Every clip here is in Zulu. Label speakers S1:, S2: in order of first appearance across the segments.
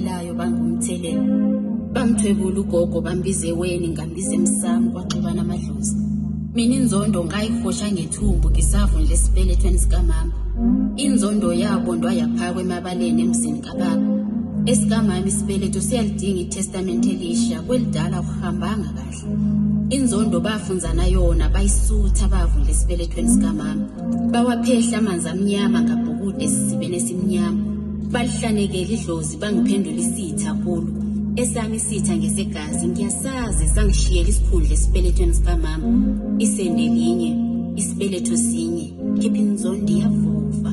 S1: abaphilayo bangumthelela. Bamthwebula ugogo bambize weni ngambize emsamo kwaxubana amadlozi. Mina inzondo ngayihosha ngethumbu ngisavundla esibelethweni sikamama. Inzondo yabondwa yaphakwa emabaleni emzini kababa. Esikamama isibeletho siyalidinga iTestament elisha kwelidala kuhambanga kahle. Inzondo bafunzana yona bayisutha bavundla esibelethweni sikamama. Bawaphehla amanzi amnyama ngabhukude esisibeni esimnyama. Balihlanekela idlozi bangiphendula isitha kulo. Esami isitha ngesegazi ngiyasazi sangishiyela isikhundla esibelethweni sikamama. Isende linye, isibeletho sinye, kepha inzondo iyavuva.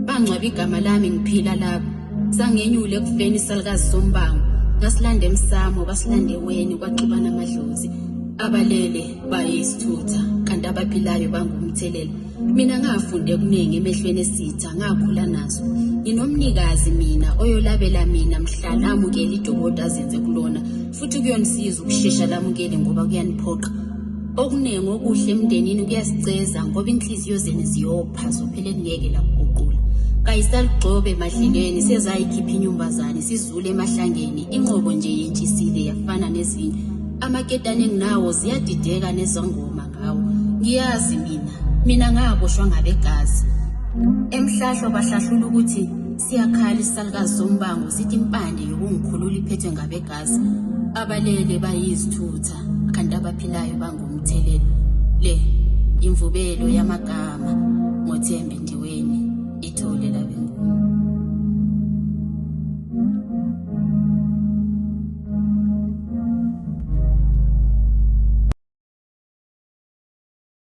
S1: Bangcwaba igama lami ngiphila lapho. Sangenyule ekufeni isalikazi Sombango. Ngasilanda emsamo basilande weni kwaxubana amadlozi. Abalele bayisithutha kanti abaphilayo bangumthelela. Mina ngafunde kuningi emehlweni esitha ngakhula nazo. Nginomnikazi mina oyolabela mina mhlala amukela idokota azenze kulona futhi kuyonisiza ukusheshsha lamukele ngoba kuyaniphoqa. Okunengi okuhle emndenini kuyasiceza ngoba inhliziyo zenu ziyopha zophela ngeke lakuguqula. Kayisalugcobe emadlelweni sezayikhipha inyumbazane sizule emahlangeni inqobo nje yentshisile yafana nezinye. Amaketane enginawo ziyadideka nezangoma ngawo. Ngiyazi mina ngaboshwa ngabegazi. Emhlahlo bahlahlula ukuthi siyakhala isalikazi Sombango sithi impande yokungikhulula iphethwe ngabegazi. Abalele bayizithutha kanti abaphilayo bangumthelela. Le imvubelo yamagama ngoThembi Ndiweni itholela